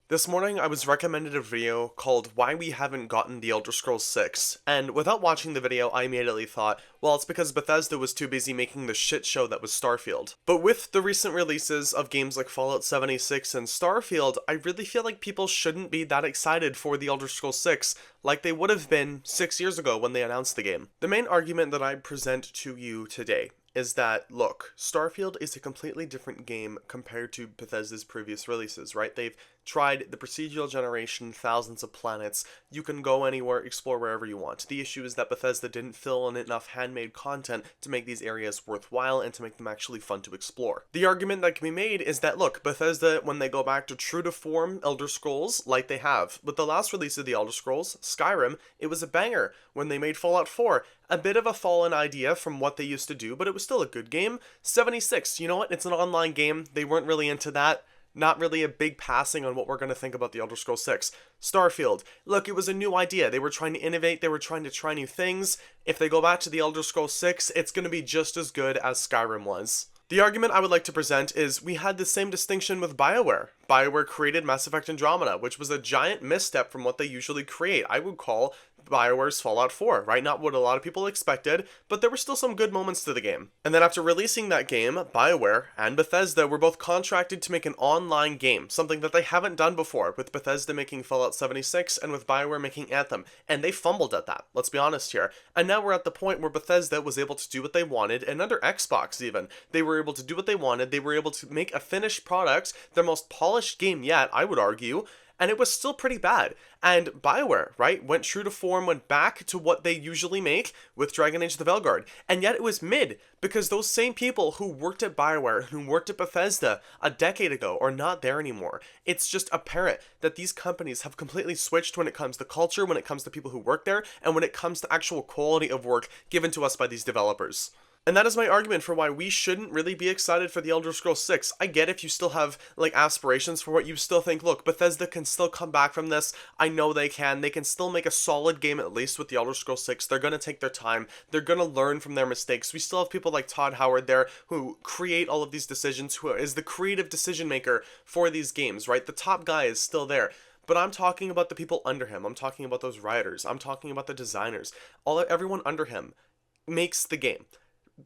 This morning I was recommended a video called Why We Haven't Gotten The Elder Scrolls 6, and without watching the video I immediately thought, well, it's because Bethesda was too busy making the shit show that was Starfield. But with the recent releases of games like Fallout 76 and Starfield, I really feel like people shouldn't be that excited for The Elder Scrolls 6 like they would have been 6 years ago when they announced the game. The main argument that I present to you today is that, look, Starfield is a completely different game compared to Bethesda's previous releases, right? They've tried the procedural generation, thousands of planets, you can go anywhere, explore wherever you want. The issue is that Bethesda didn't fill in enough handmade content to make these areas worthwhile and to make them actually fun to explore. The argument that can be made is that, look, Bethesda, when they go back to true to form Elder Scrolls, like they have, with the last release of the Elder Scrolls, Skyrim, it was a banger. When they made Fallout 4, a bit of a fallen idea from what they used to do, but it was still a good game. 76, you know what? It's an online game. They weren't really into that. Not really a big passing on what we're going to think about the Elder Scrolls 6. Starfield, look, it was a new idea. They were trying to innovate. They were trying to try new things. If they go back to the Elder Scrolls 6, it's going to be just as good as Skyrim was. The argument I would like to present is we had the same distinction with BioWare. BioWare created Mass Effect Andromeda, which was a giant misstep from what they usually create. I would call BioWare's Fallout 4, right? Not what a lot of people expected, but there were still some good moments to the game. And then after releasing that game, BioWare and Bethesda were both contracted to make an online game, something that they haven't done before, with Bethesda making Fallout 76 and with BioWare making Anthem, and they fumbled at that, let's be honest here. And now we're at the point where Bethesda was able to do what they wanted, and under Xbox even, they were able to do what they wanted, they were able to make a finished product, their most polished game yet, I would argue, and it was still pretty bad. And BioWare, right, went true to form, went back to what they usually make with Dragon Age the Veilguard. And yet it was mid, because those same people who worked at BioWare, who worked at Bethesda a decade ago, are not there anymore. It's just apparent that these companies have completely switched when it comes to culture, when it comes to people who work there, and when it comes to actual quality of work given to us by these developers. And that is my argument for why we shouldn't really be excited for the Elder Scrolls 6. I get if you still have, like, aspirations for what you still think, look, Bethesda can still come back from this. I know they can. They can still make a solid game at least with the Elder Scrolls 6. They're going to take their time. They're going to learn from their mistakes. We still have people like Todd Howard there who create all of these decisions, who is the creative decision maker for these games, right? The top guy is still there. But I'm talking about the people under him. I'm talking about those writers. I'm talking about the designers. Everyone under him makes the game.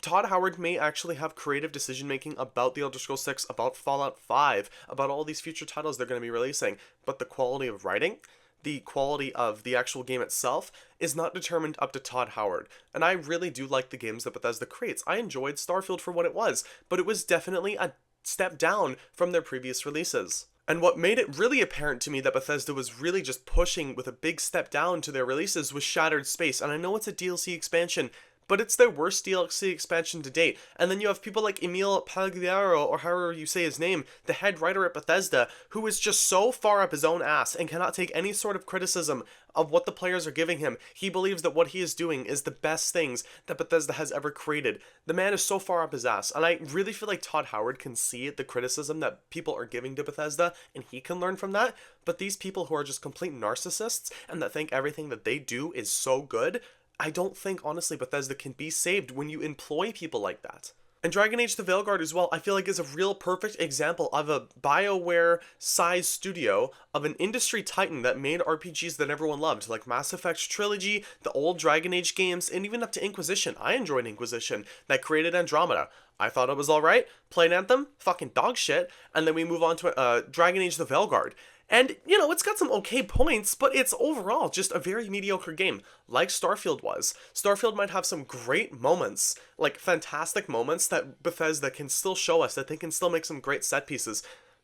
Todd Howard may actually have creative decision making about the Elder Scrolls 6, about Fallout 5, about all these future titles they're going to be releasing, but the quality of writing, the quality of the actual game itself, is not determined up to Todd Howard. And I really do like the games that Bethesda creates. I enjoyed Starfield for what it was, but it was definitely a step down from their previous releases. And what made it really apparent to me that Bethesda was really just pushing with a big step down to their releases was Shattered Space. And I know it's a DLC expansion, but it's their worst DLC expansion to date. And then you have people like Emil Pagliaro, or however you say his name, the head writer at Bethesda, who is just so far up his own ass and cannot take any sort of criticism of what the players are giving him. He believes that what he is doing is the best things that Bethesda has ever created. The man is so far up his ass, and I really feel like Todd Howard can see the criticism that people are giving to Bethesda, and he can learn from that. But these people who are just complete narcissists and that think everything that they do is so good, I don't think, honestly, Bethesda can be saved when you employ people like that. And Dragon Age the Veilguard as well, I feel like is a real perfect example of a BioWare-sized studio of an industry titan that made RPGs that everyone loved, like Mass Effect Trilogy, the old Dragon Age games, and even up to Inquisition. I enjoyed Inquisition, that created Andromeda. I thought it was alright, played Anthem, fucking dog shit, and then we move on to Dragon Age the Veilguard. And, you know, it's got some okay points, but it's overall just a very mediocre game, like Starfield was. Starfield might have some great moments, like fantastic moments that Bethesda can still show us, that they can still make some great set pieces,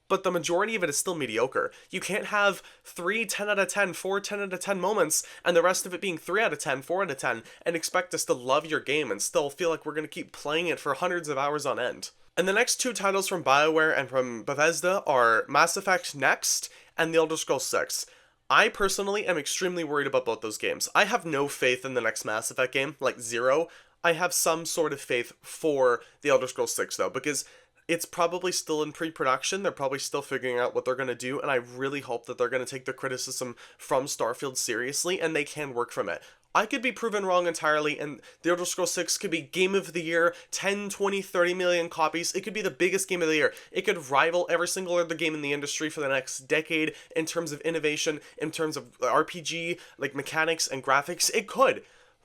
but the majority of it is still mediocre. You can't have 3 10 out of 10, 4 10 out of 10 moments, and the rest of it being 3 out of 10, 4 out of 10, and expect us to love your game and still feel like we're going to keep playing it for hundreds of hours on end. And the next two titles from BioWare and from Bethesda are Mass Effect Next and The Elder Scrolls 6. I personally am extremely worried about both those games. I have no faith in the next Mass Effect game, like zero. I have some sort of faith for The Elder Scrolls 6 though, because it's probably still in pre-production, they're probably still figuring out what they're going to do, and I really hope that they're going to take the criticism from Starfield seriously, and they can work from it. I could be proven wrong entirely, and The Elder Scrolls 6 could be game of the year, 10, 20, 30 million copies. It could be the biggest game of the year. It could rival every single other game in the industry for the next decade in terms of innovation, in terms of RPG, like mechanics and graphics. It could.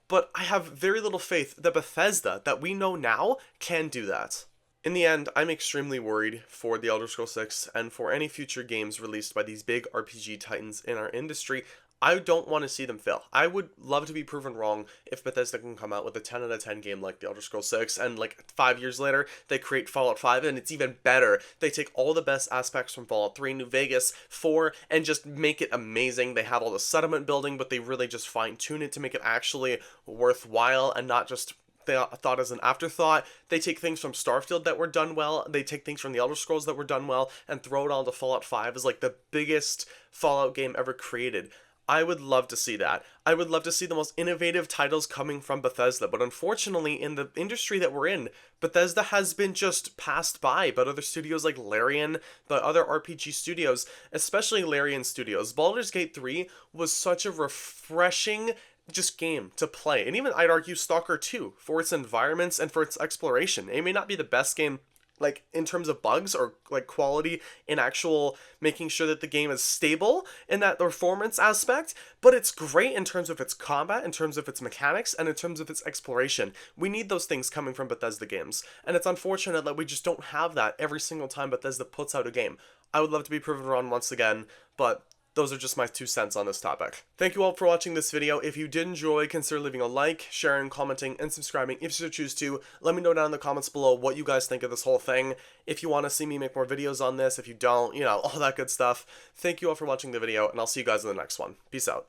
But I have very little faith that Bethesda, that we know now, can do that. In the end, I'm extremely worried for The Elder Scrolls 6 and for any future games released by these big RPG titans in our industry. I don't want to see them fail. I would love to be proven wrong if Bethesda can come out with a 10 out of 10 game like The Elder Scrolls 6, and like 5 years later, they create Fallout 5 and it's even better. They take all the best aspects from Fallout 3, New Vegas, 4, and just make it amazing. They have all the settlement building, but they really just fine tune it to make it actually worthwhile and not just thought as an afterthought. They take things from Starfield that were done well, they take things from the Elder Scrolls that were done well, and throw it all to Fallout 5 as like the biggest Fallout game ever created. I would love to see that. I would love to see the most innovative titles coming from Bethesda, but unfortunately, in the industry that we're in, Bethesda has been just passed by other studios like Larian, but other RPG studios, especially Larian Studios. Baldur's Gate 3 was such a refreshing just game to play, and even I'd argue Stalker 2 for its environments and for its exploration. It may not be the best game like in terms of bugs or like quality in actual making sure that the game is stable in that performance aspect, but it's great in terms of its combat, in terms of its mechanics, and in terms of its exploration. We need those things coming from Bethesda games, and it's unfortunate that we just don't have that every single time Bethesda puts out a game. I would love to be proven wrong once again, but those are just my 2 cents on this topic. Thank you all for watching this video. If you did enjoy, consider leaving a like, sharing, commenting, and subscribing if you so choose to. Let me know down in the comments below what you guys think of this whole thing. If you want to see me make more videos on this, if you don't, all that good stuff. Thank you all for watching the video, and I'll see you guys in the next one. Peace out.